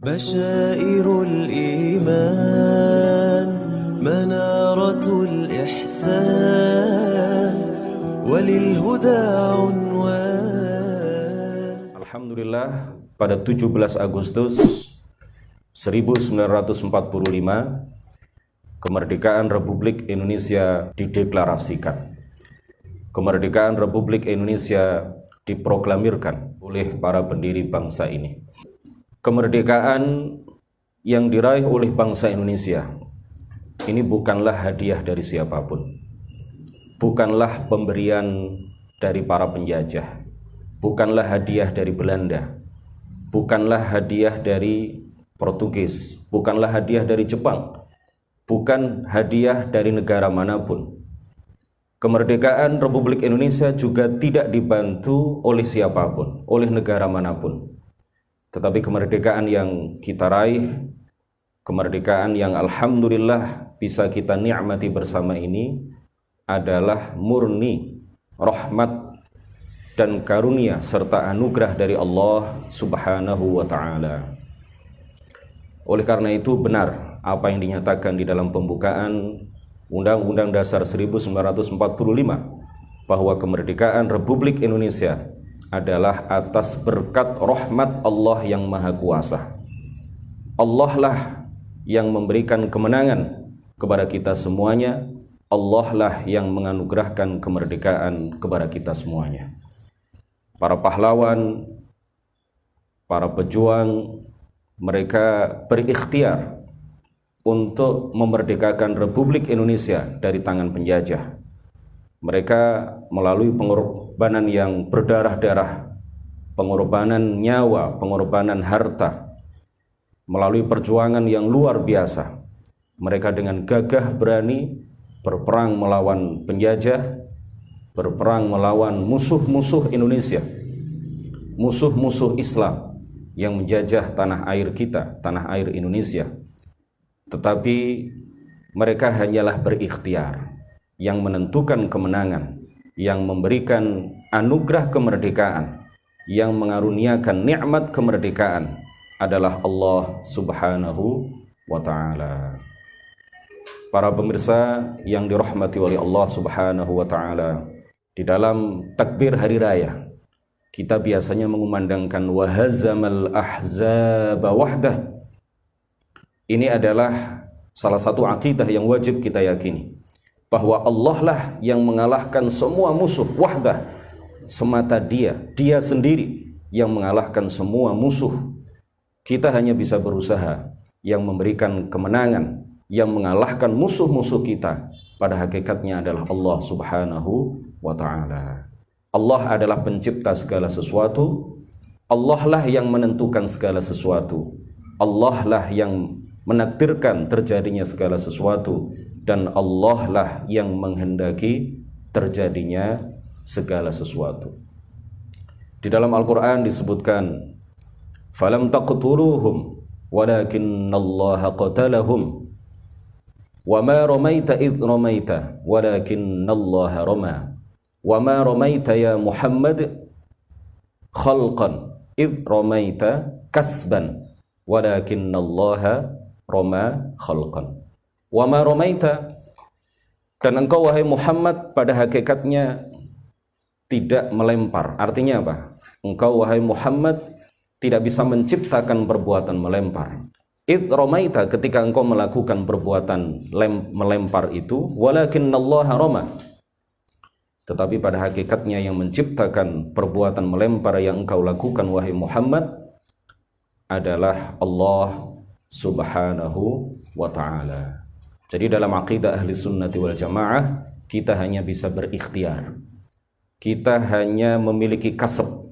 بشائر الإيمان منارة الإحسان وللهدى عنوان. Alhamdulillah, pada 17 Agustus 1945 kemerdekaan Republik Indonesia dideklarasikan. Kemerdekaan Republik Indonesia diproklamirkan oleh para pendiri bangsa ini. Kemerdekaan yang diraih oleh bangsa Indonesia ini bukanlah hadiah dari siapapun, bukanlah pemberian dari para penjajah, bukanlah hadiah dari Belanda, bukanlah hadiah dari Portugis, bukanlah hadiah dari Jepang, bukan hadiah dari negara manapun. Kemerdekaan Republik Indonesia juga tidak dibantu oleh siapapun, oleh negara manapun. Tetapi kemerdekaan yang kita raih, kemerdekaan yang alhamdulillah bisa kita nikmati bersama ini adalah murni rahmat dan karunia serta anugerah dari Allah Subhanahu wa ta'ala. Oleh karena itu benar apa yang dinyatakan di dalam pembukaan Undang-Undang Dasar 1945 bahwa kemerdekaan Republik Indonesia adalah atas berkat rahmat Allah yang Maha Kuasa. Allah lah yang memberikan kemenangan kepada kita semuanya. Allah lah yang menganugerahkan kemerdekaan kepada kita semuanya. Para pahlawan, para pejuang, mereka berikhtiar untuk memerdekakan Republik Indonesia dari tangan penjajah. Mereka melalui pengorbanan yang berdarah-darah, pengorbanan nyawa, pengorbanan harta, melalui perjuangan yang luar biasa. Mereka dengan gagah berani berperang melawan penjajah, berperang melawan musuh-musuh Indonesia, musuh-musuh Islam yang menjajah tanah air kita, tanah air Indonesia. Tetapi mereka hanyalah berikhtiar. Yang menentukan kemenangan, yang memberikan anugerah kemerdekaan, yang mengaruniakan nikmat kemerdekaan adalah Allah Subhanahu wa ta'ala. Para pemirsa yang dirahmati oleh Allah Subhanahu wa ta'ala, di dalam takbir hari raya kita biasanya mengumandangkan wahazamal ahzaba wahdah. Ini adalah salah satu akidah yang wajib kita yakini, bahwa Allah lah yang mengalahkan semua musuh, wahdah, semata dia sendiri yang mengalahkan semua musuh. Kita hanya bisa berusaha, yang memberikan kemenangan, yang mengalahkan musuh-musuh kita pada hakikatnya adalah Allah Subhanahu wa ta'ala. Allah adalah pencipta segala sesuatu, Allah lah yang menentukan segala sesuatu, Allah lah yang menakdirkan terjadinya segala sesuatu, dan Allah lah yang menghendaki terjadinya segala sesuatu. Di dalam Al-Quran disebutkan, falam taqtuluhum walakinnallaha qatalahum wa ma ramaita idh ramaita walakinnallaha rama wa ma ramaita ya Muhammad khalqan idh ramaita kasban walakinnallaha rama khalqan. Wa ma ramaita, dan engkau wahai Muhammad pada hakikatnya tidak melempar. Artinya apa? Engkau wahai Muhammad tidak bisa menciptakan perbuatan melempar. Id ramaita, ketika engkau melakukan perbuatan melempar itu, walakinnallaha rama, tetapi pada hakikatnya yang menciptakan perbuatan melempar yang engkau lakukan wahai Muhammad adalah Allah Subhanahu wa ta'ala. Jadi dalam aqidah ahli sunnati wal jamaah, kita hanya bisa berikhtiar, kita hanya memiliki kasab,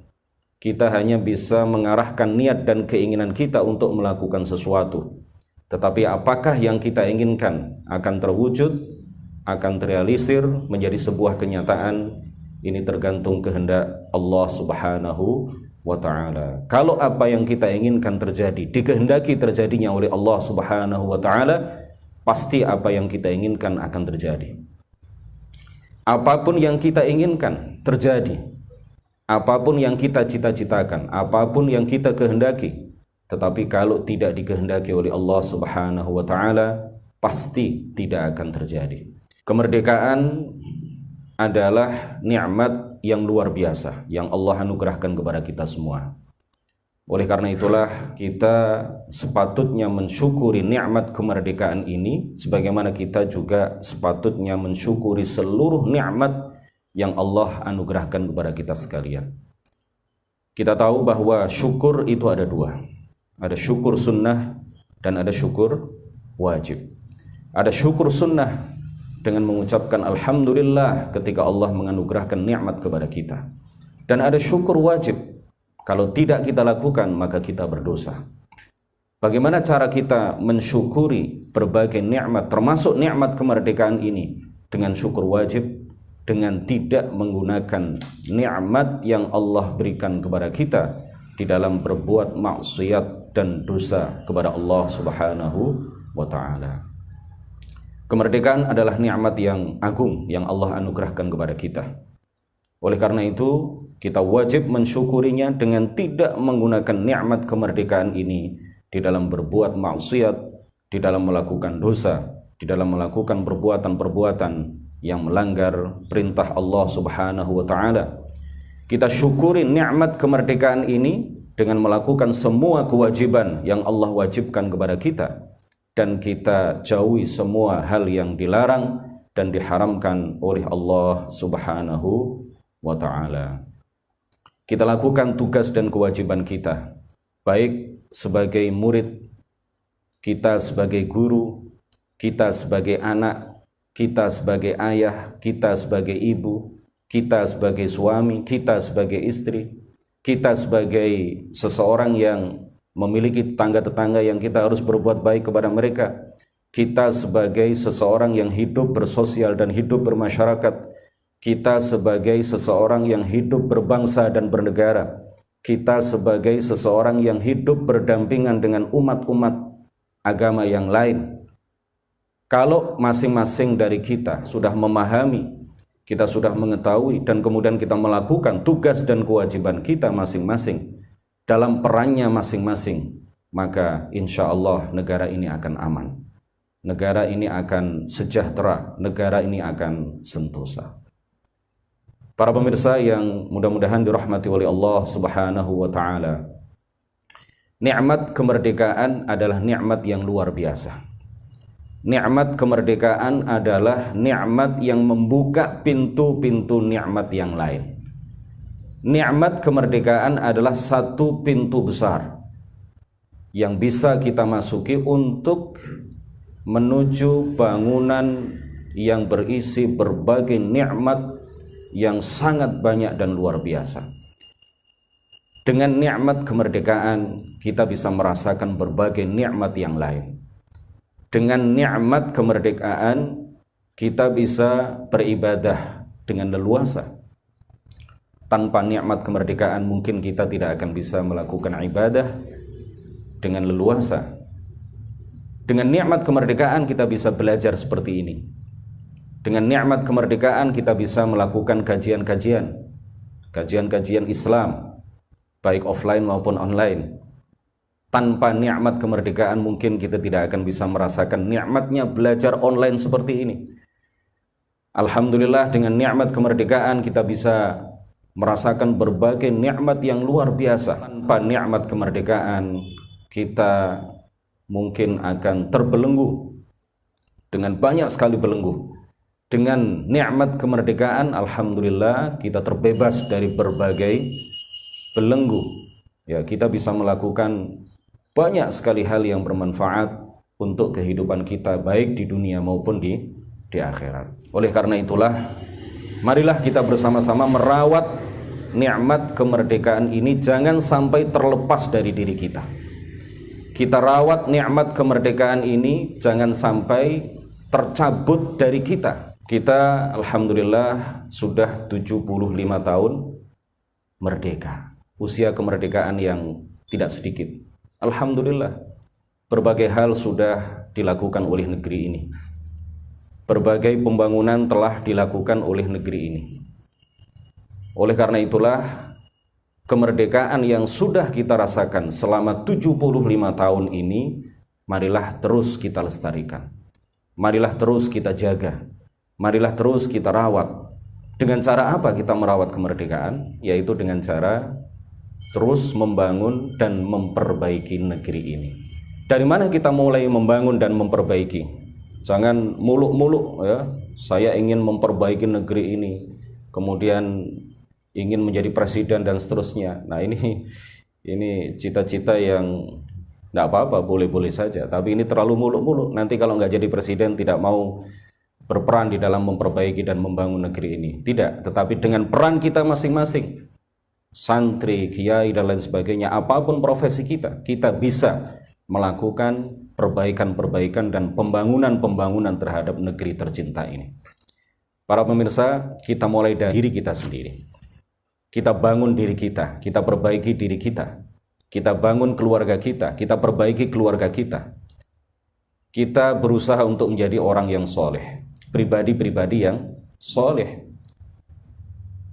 kita hanya bisa mengarahkan niat dan keinginan kita untuk melakukan sesuatu. Tetapi apakah yang kita inginkan akan terwujud, akan terrealisir menjadi sebuah kenyataan, ini tergantung kehendak Allah Subhanahu wa ta'ala. Kalau apa yang kita inginkan terjadi, dikehendaki terjadinya oleh Allah Subhanahu wa ta'ala, pasti apa yang kita inginkan akan terjadi. Apapun yang kita inginkan terjadi, apapun yang kita cita-citakan, apapun yang kita kehendaki, Tetapi kalau tidak dikehendaki oleh Allah Subhanahu wa taala, pasti tidak akan terjadi. Kemerdekaan adalah nikmat yang luar biasa yang Allah anugerahkan kepada kita semua. Oleh karena itulah kita sepatutnya mensyukuri nikmat kemerdekaan ini, sebagaimana kita juga sepatutnya mensyukuri seluruh nikmat yang Allah anugerahkan kepada kita sekalian. Kita tahu bahwa syukur itu ada dua. Ada syukur sunnah dan ada syukur wajib. Ada syukur sunnah dengan mengucapkan alhamdulillah ketika Allah menganugerahkan nikmat kepada kita. Dan ada syukur wajib. Kalau tidak kita lakukan, maka kita berdosa. Bagaimana cara kita mensyukuri berbagai nikmat, termasuk nikmat kemerdekaan ini, dengan syukur wajib, dengan tidak menggunakan nikmat yang Allah berikan kepada kita di dalam berbuat maksiat dan dosa kepada Allah Subhanahu wa taala. Kemerdekaan adalah nikmat yang agung yang Allah anugerahkan kepada kita. Oleh karena itu, kita wajib mensyukurinya dengan tidak menggunakan nikmat kemerdekaan ini di dalam berbuat maksiat, di dalam melakukan dosa, di dalam melakukan perbuatan-perbuatan yang melanggar perintah Allah Subhanahu wa taala. Kita syukuri nikmat kemerdekaan ini dengan melakukan semua kewajiban yang Allah wajibkan kepada kita, dan kita jauhi semua hal yang dilarang dan diharamkan oleh Allah Subhanahu wa ta'ala. Kita lakukan tugas dan kewajiban kita, baik sebagai murid, kita sebagai guru, kita sebagai anak, kita sebagai ayah, kita sebagai ibu, kita sebagai suami, kita sebagai istri, kita sebagai seseorang yang memiliki tetangga-tetangga yang kita harus berbuat baik kepada mereka, kita sebagai seseorang yang hidup bersosial dan hidup bermasyarakat, kita sebagai seseorang yang hidup berbangsa dan bernegara, kita sebagai seseorang yang hidup berdampingan dengan umat-umat agama yang lain. Kalau masing-masing dari kita sudah memahami, kita sudah mengetahui, dan kemudian kita melakukan tugas dan kewajiban kita masing-masing dalam perannya masing-masing, maka insya Allah negara ini akan aman, negara ini akan sejahtera, negara ini akan sentosa. Para pemirsa yang mudah-mudahan dirahmati oleh Allah Subhanahu wa taala, nikmat kemerdekaan adalah nikmat yang luar biasa. Nikmat kemerdekaan adalah nikmat yang membuka pintu-pintu nikmat yang lain. Nikmat kemerdekaan adalah satu pintu besar yang bisa kita masuki untuk menuju bangunan yang berisi berbagai nikmat yang sangat banyak dan luar biasa. Dengan nikmat kemerdekaan kita bisa merasakan berbagai nikmat yang lain. Dengan nikmat kemerdekaan kita bisa beribadah dengan leluasa. Tanpa nikmat kemerdekaan mungkin kita tidak akan bisa melakukan ibadah dengan leluasa. Dengan nikmat kemerdekaan kita bisa belajar seperti ini. Dengan nikmat kemerdekaan kita bisa melakukan kajian-kajian Islam, baik offline maupun online. Tanpa nikmat kemerdekaan mungkin kita tidak akan bisa merasakan nikmatnya belajar online seperti ini. Alhamdulillah, dengan nikmat kemerdekaan kita bisa merasakan berbagai nikmat yang luar biasa. Tanpa nikmat kemerdekaan kita mungkin akan terbelenggu dengan banyak sekali belenggu. Dengan nikmat kemerdekaan, alhamdulillah, kita terbebas dari berbagai belenggu. Ya, kita bisa melakukan banyak sekali hal yang bermanfaat untuk kehidupan kita, baik di dunia maupun di akhirat. Oleh karena itulah, marilah kita bersama-sama merawat nikmat kemerdekaan ini, jangan sampai terlepas dari diri kita. Kita rawat nikmat kemerdekaan ini, jangan sampai tercabut dari kita. Kita alhamdulillah sudah 75 tahun merdeka. Usia kemerdekaan yang tidak sedikit. Alhamdulillah, berbagai hal sudah dilakukan oleh negeri ini. Berbagai pembangunan telah dilakukan oleh negeri ini. Oleh karena itulah, kemerdekaan yang sudah kita rasakan selama 75 tahun ini, marilah terus kita lestarikan. Marilah terus kita jaga. Marilah terus kita rawat. Dengan cara apa kita merawat kemerdekaan? Yaitu dengan cara terus membangun dan memperbaiki negeri ini. Dari mana kita mulai membangun dan memperbaiki? Jangan muluk-muluk ya, saya ingin memperbaiki negeri ini, kemudian ingin menjadi presiden dan seterusnya. Nah ini cita-cita yang tidak apa-apa, boleh-boleh saja. Tapi ini terlalu muluk-muluk. Nanti kalau nggak jadi presiden tidak mau berperan di dalam memperbaiki dan membangun negeri ini. Tidak, tetapi dengan peran kita masing-masing, santri, kiai dan lain sebagainya, apapun profesi kita, kita bisa melakukan perbaikan-perbaikan dan pembangunan-pembangunan terhadap negeri tercinta ini. Para pemirsa, kita mulai dari diri kita sendiri. Kita bangun diri kita perbaiki diri kita bangun keluarga kita perbaiki keluarga kita. Kita berusaha untuk menjadi orang yang soleh, pribadi-pribadi yang soleh.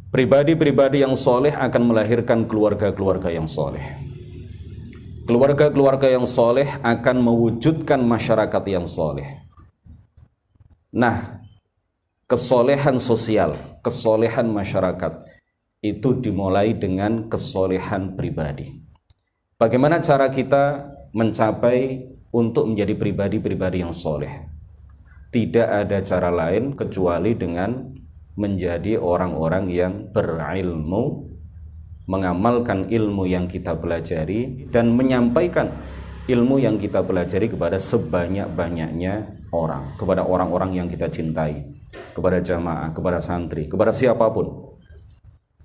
Pribadi-pribadi yang soleh akan melahirkan keluarga-keluarga yang soleh. Keluarga-keluarga yang soleh akan mewujudkan masyarakat yang soleh. Nah, kesolehan sosial, kesolehan masyarakat itu dimulai dengan kesolehan pribadi. Bagaimana cara kita mencapai untuk menjadi pribadi-pribadi yang soleh? Tidak ada cara lain kecuali dengan menjadi orang-orang yang berilmu, mengamalkan ilmu yang kita pelajari dan menyampaikan ilmu yang kita pelajari kepada sebanyak-banyaknya orang, kepada orang-orang yang kita cintai, kepada jamaah, kepada santri, kepada siapapun.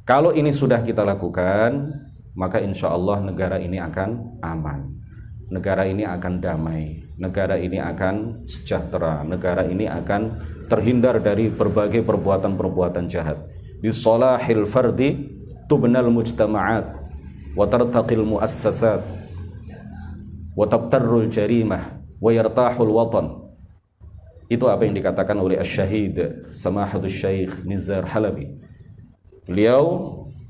Kalau ini sudah kita lakukan, maka insya Allah negara ini akan aman, negara ini akan damai, negara ini akan sejahtera, negara ini akan terhindar dari berbagai perbuatan-perbuatan jahat. Bisolahil fardi tubnal mujtama'at wa tartaqil muassasat wa tabtarrul jarimah wa yartahul watan. Itu apa yang dikatakan oleh Asy-Syahid Samahatul Syekh Nizar Halabi. Beliau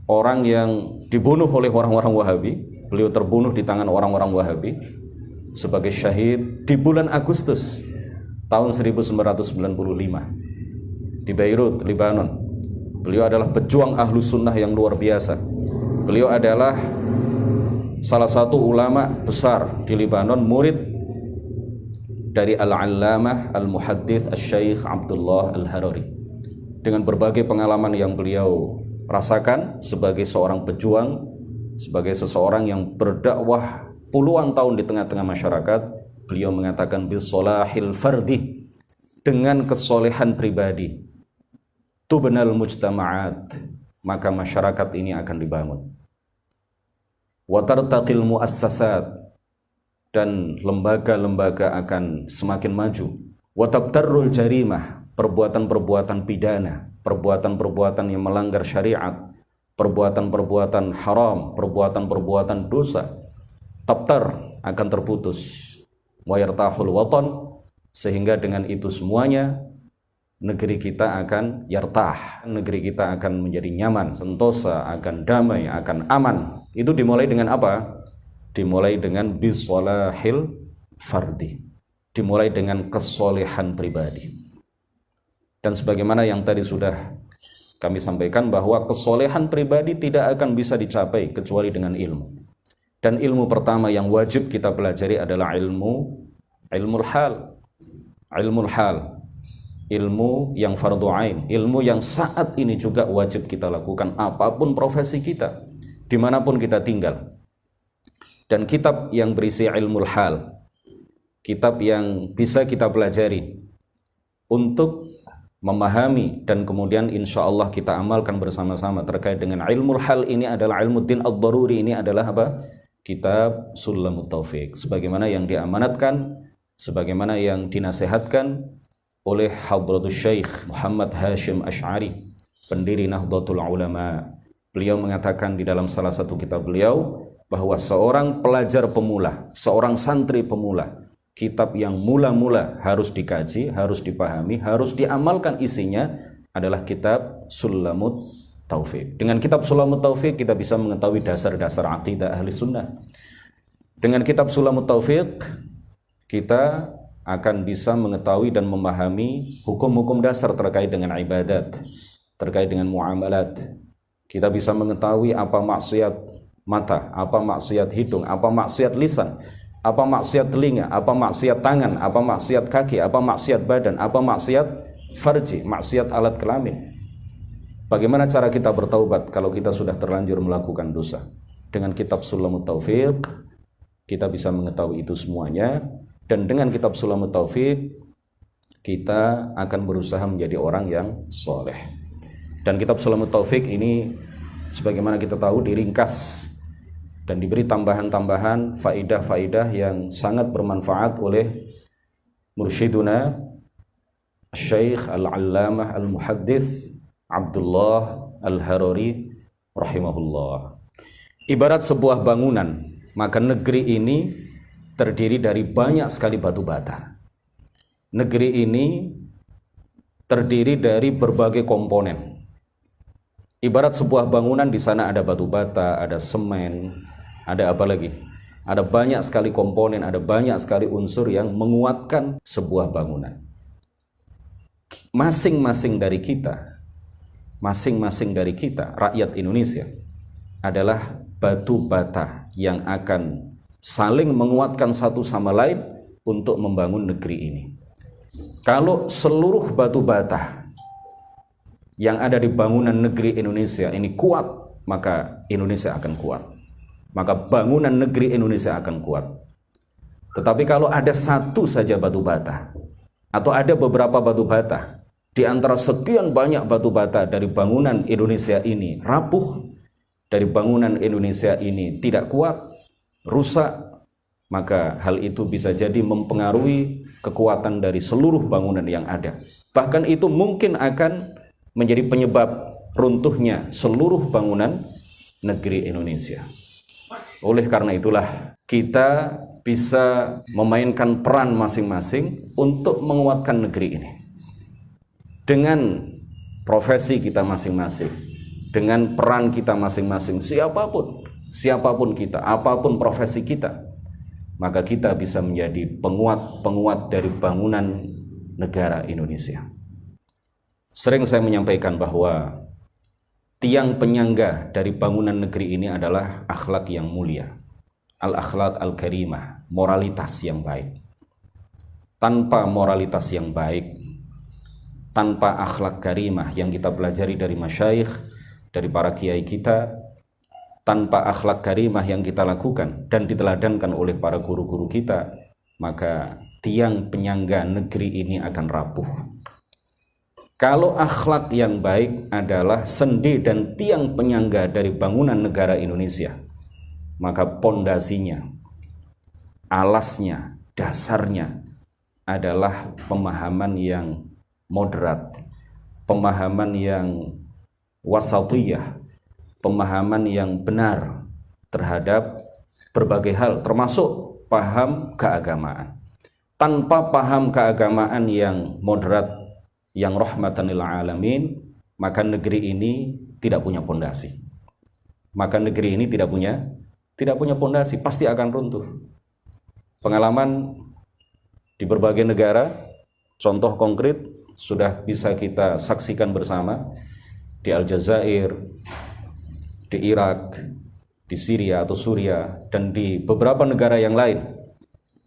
orang yang dibunuh oleh orang-orang Wahabi. Beliau terbunuh di tangan orang-orang Wahabi sebagai syahid di bulan Agustus tahun 1995 di Beirut, Lebanon. Beliau adalah pejuang ahlu sunnah yang luar biasa. Beliau adalah salah satu ulama besar di Lebanon, murid dari Al-Allamah Al-Muhaddits Asy-Syaikh Abdullah Al-Harari. Dengan berbagai pengalaman yang beliau rasakan sebagai seorang pejuang, sebagai seseorang yang berdakwah puluhan tahun di tengah-tengah masyarakat, beliau mengatakan bisolahil fardi, dengan kesolehan pribadi, tubnal mujtama'at, maka masyarakat ini akan dibangun. Wa tartaqil muassasat, dan lembaga-lembaga akan semakin maju. Wa tabtarrul jarimah, perbuatan-perbuatan pidana, perbuatan-perbuatan yang melanggar syariat, perbuatan-perbuatan haram, perbuatan-perbuatan dosa, tabtar, akan terputus. Wa yartahul watan, sehingga dengan itu semuanya negeri kita akan yartah, negeri kita akan menjadi nyaman, sentosa, akan damai, akan aman. Itu dimulai dengan apa? Dimulai dengan bisolahil fardi, dimulai dengan kesolehan pribadi. Dan sebagaimana yang tadi sudah kami sampaikan, bahwa kesolehan pribadi tidak akan bisa dicapai kecuali dengan ilmu. Dan ilmu pertama yang wajib kita pelajari adalah ilmul hal. Ilmul hal, ilmu yang fardhu ain, ilmu yang saat ini juga wajib kita lakukan apapun profesi kita, dimanapun kita tinggal. Dan kitab yang berisi ilmul hal, kitab yang bisa kita pelajari untuk memahami dan kemudian insya Allah kita amalkan bersama-sama terkait dengan ilmul hal ini adalah ilmu din ad-daruri. Ini adalah apa? Kitab Sulamut Taufiq, sebagaimana yang diamanatkan, sebagaimana yang dinasehatkan oleh Hadratus Syekh Muhammad Hashim Asy'ari, pendiri Nahdlatul Ulama. Beliau mengatakan di dalam salah satu kitab beliau bahwa seorang pelajar pemula, seorang santri pemula, kitab yang mula-mula harus dikaji, harus dipahami, harus diamalkan isinya adalah kitab Sulamut Taufiq. Dengan kitab Sulamut Taufiq kita bisa mengetahui dasar-dasar akidah ahli sunnah. Dengan kitab Sulamut Taufiq kita akan bisa mengetahui dan memahami hukum-hukum dasar terkait dengan ibadat, terkait dengan muamalat. Kita bisa mengetahui apa maksiat mata, apa maksiat hidung, apa maksiat lisan, apa maksiat telinga, apa maksiat tangan, apa maksiat kaki, apa maksiat badan, apa maksiat farji, maksiat alat kelamin. Bagaimana cara kita bertaubat kalau kita sudah terlanjur melakukan dosa? Dengan kitab Sulamut Taufiq kita bisa mengetahui itu semuanya, dan dengan kitab Sulamut Taufiq kita akan berusaha menjadi orang yang soleh. Dan kitab Sulamut Taufiq ini sebagaimana kita tahu diringkas dan diberi tambahan-tambahan faidah-faidah yang sangat bermanfaat oleh mursyiduna Syekh Al-Allamah Al-Muhaddits Abdullah Al-Harari rahimahullah. Ibarat sebuah bangunan, maka negeri ini terdiri dari banyak sekali batu bata. Negeri ini terdiri dari berbagai komponen. Ibarat sebuah bangunan, di sana ada batu bata, ada semen, ada apa lagi? Ada banyak sekali komponen, ada banyak sekali unsur yang menguatkan sebuah bangunan. Masing-masing dari kita, rakyat Indonesia, adalah batu bata yang akan saling menguatkan satu sama lain untuk membangun negeri ini. Kalau seluruh batu bata yang ada di bangunan negeri Indonesia ini kuat, maka Indonesia akan kuat. Maka bangunan negeri Indonesia akan kuat. Tetapi kalau ada satu saja batu bata, atau ada beberapa batu bata, di antara sekian banyak batu bata dari bangunan Indonesia ini rapuh, dari bangunan Indonesia ini tidak kuat, rusak, maka hal itu bisa jadi mempengaruhi kekuatan dari seluruh bangunan yang ada. Bahkan itu mungkin akan menjadi penyebab runtuhnya seluruh bangunan negeri Indonesia. Oleh karena itulah kita bisa memainkan peran masing-masing untuk menguatkan negeri ini. Dengan profesi kita masing-masing, dengan peran kita masing-masing, siapapun kita, apapun profesi kita, maka kita bisa menjadi penguat dari bangunan negara Indonesia. Sering saya menyampaikan bahwa tiang penyangga dari bangunan negeri ini adalah akhlak yang mulia, al-akhlak al-karimah, moralitas yang baik. Tanpa moralitas yang baik, tanpa akhlak karimah yang kita pelajari dari masyayikh, dari para kiai kita, tanpa akhlak karimah yang kita lakukan dan diteladankan oleh para guru-guru kita, maka tiang penyangga negeri ini akan rapuh. Kalau akhlak yang baik adalah sendi dan tiang penyangga dari bangunan negara Indonesia, maka pondasinya, alasnya, dasarnya adalah pemahaman yang moderat, pemahaman yang wasatiyah, pemahaman yang benar terhadap berbagai hal, termasuk paham keagamaan. Tanpa paham keagamaan yang moderat, yang rahmatan lil alamin, maka negeri ini tidak punya pondasi. Maka negeri ini tidak punya pondasi, pasti akan runtuh. Pengalaman di berbagai negara, contoh konkret sudah bisa kita saksikan bersama di Aljazair, di Irak, di Syria atau Suriah, dan di beberapa negara yang lain.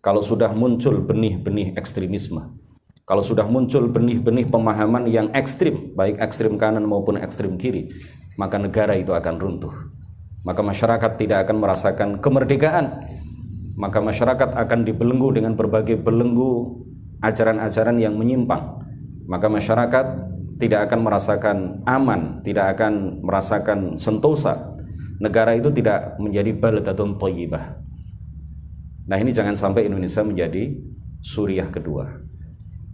Kalau sudah muncul benih-benih ekstremisme, kalau sudah muncul benih-benih pemahaman yang ekstrim, baik ekstrim kanan maupun ekstrim kiri, maka negara itu akan runtuh. Maka masyarakat tidak akan merasakan kemerdekaan. Maka masyarakat akan dibelenggu dengan berbagai belenggu ajaran-ajaran yang menyimpang. Maka masyarakat tidak akan merasakan aman, tidak akan merasakan sentosa. Negara itu tidak menjadi baldatun thayyibah. Nah, ini jangan sampai Indonesia menjadi Suriah kedua.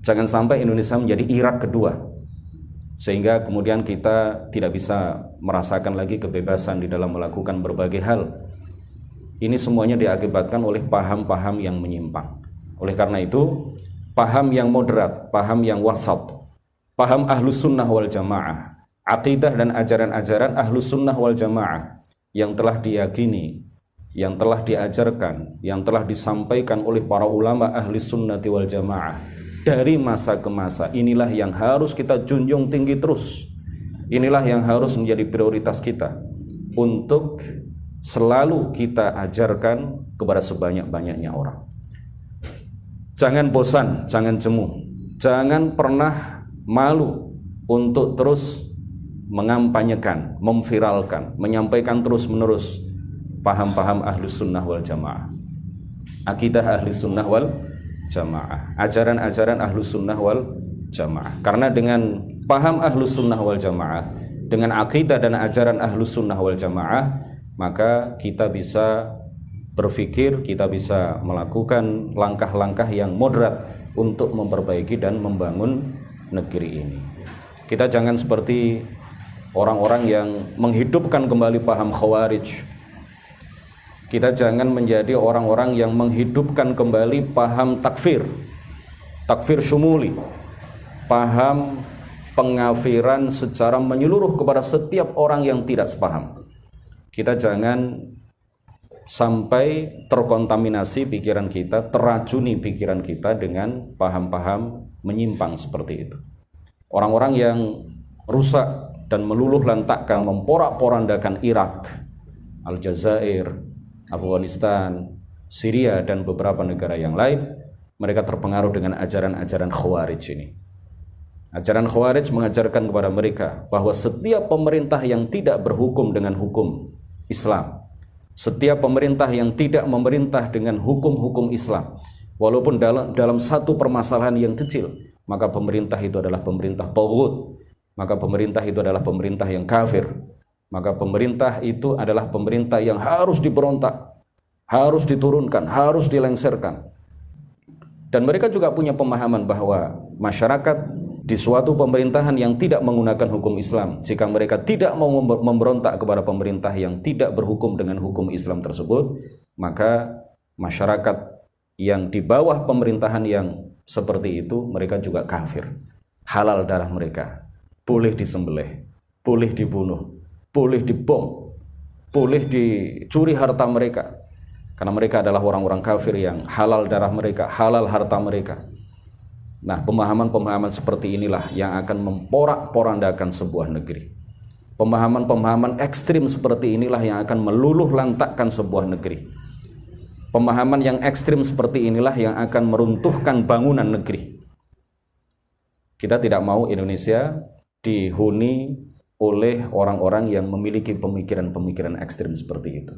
Jangan sampai Indonesia menjadi Irak kedua. Sehingga kemudian kita tidak bisa merasakan lagi kebebasan di dalam melakukan berbagai hal. Ini semuanya diakibatkan oleh paham-paham yang menyimpang. Oleh karena itu, paham yang moderat, paham yang wasat, paham ahlus sunnah wal jamaah, Aqidah dan ajaran-ajaran Ahlus Sunnah wal Jamaah yang telah diyakini, yang telah diajarkan, yang telah disampaikan oleh para ulama Ahli Sunnati wal Jamaah dari masa ke masa, inilah yang harus kita junjung tinggi terus. Inilah yang harus menjadi prioritas kita untuk selalu kita ajarkan kepada sebanyak-banyaknya orang. Jangan bosan, jangan jemu, jangan pernah malu untuk terus mengampanyekan, memviralkan, menyampaikan terus-menerus paham-paham Ahlus Sunnah wal Jamaah, akidah Ahlus Sunnah wal Jamaah, ajaran-ajaran Ahlus Sunnah wal Jamaah. Karena dengan paham Ahlus Sunnah wal Jamaah, dengan akidah dan ajaran Ahlus Sunnah wal Jamaah, maka kita bisa berpikir, kita bisa melakukan langkah-langkah yang moderat untuk memperbaiki dan membangun negeri ini. Kita jangan seperti orang-orang yang menghidupkan kembali paham Khawarij. Kita jangan menjadi orang-orang yang menghidupkan kembali paham takfir, takfir syumuli, paham pengafiran secara menyeluruh kepada setiap orang yang tidak sepaham. Kita jangan sampai terkontaminasi pikiran kita, teracuni pikiran kita dengan paham-paham menyimpang seperti itu. Orang-orang yang rusak dan meluluh lantakkan, memporak-porandakan Irak, Aljazair, Afghanistan, Syria, dan beberapa negara yang lain, mereka terpengaruh dengan ajaran-ajaran Khawarij ini. Ajaran Khawarij mengajarkan kepada mereka bahwa setiap pemerintah yang tidak berhukum dengan hukum Islam, setiap pemerintah yang tidak memerintah dengan hukum-hukum Islam, walaupun dalam satu permasalahan yang kecil, maka pemerintah itu adalah pemerintah taghut, maka pemerintah itu adalah pemerintah yang kafir, maka pemerintah itu adalah pemerintah yang harus diberontak, harus diturunkan, harus dilengserkan. Dan mereka juga punya pemahaman bahwa masyarakat di suatu pemerintahan yang tidak menggunakan hukum Islam, jika mereka tidak mau memberontak kepada pemerintah yang tidak berhukum dengan hukum Islam tersebut, maka masyarakat yang di bawah pemerintahan yang seperti itu, mereka juga kafir. Halal darah mereka, boleh disembelih, boleh dibunuh, boleh dibom, boleh dicuri harta mereka, karena mereka adalah orang-orang kafir yang halal darah mereka, halal harta mereka. Nah, pemahaman-pemahaman seperti inilah yang akan memporak-porandakan sebuah negeri. Pemahaman-pemahaman ekstrim seperti inilah yang akan meluluh lantakkan sebuah negeri. Pemahaman yang ekstrim seperti inilah yang akan meruntuhkan bangunan negeri. Kita tidak mau Indonesia dihuni oleh orang-orang yang memiliki pemikiran-pemikiran ekstrim seperti itu.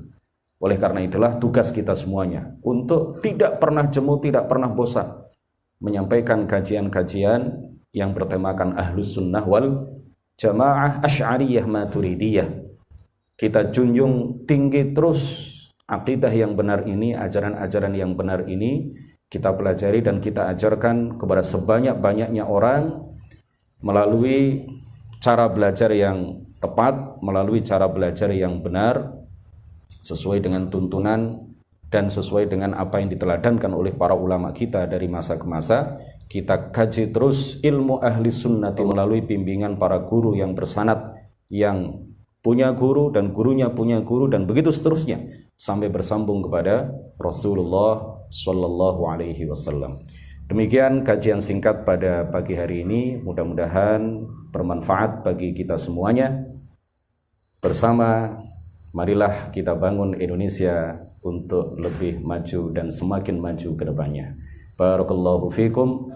Oleh karena itulah tugas kita semuanya untuk tidak pernah jemu, tidak pernah bosan menyampaikan kajian-kajian yang bertemakan Ahlus Sunnah wal Jamaah, Asy'ariyah, Maturidiyah. Kita junjung tinggi terus akidah yang benar ini, ajaran-ajaran yang benar ini, kita pelajari dan kita ajarkan kepada sebanyak-banyaknya orang melalui cara belajar yang tepat, melalui cara belajar yang benar, sesuai dengan tuntunan dan sesuai dengan apa yang diteladankan oleh para ulama kita dari masa ke masa. Kita kaji terus ilmu ahli sunnati melalui bimbingan para guru yang bersanad, yang punya guru dan gurunya punya guru, dan begitu seterusnya sampai bersambung kepada Rasulullah Sallallahu Alaihi Wasallam. Demikian kajian singkat pada pagi hari ini, mudah-mudahan bermanfaat bagi kita semuanya. Bersama marilah kita bangun Indonesia untuk lebih maju dan semakin maju ke depannya. Barakallahu fikum.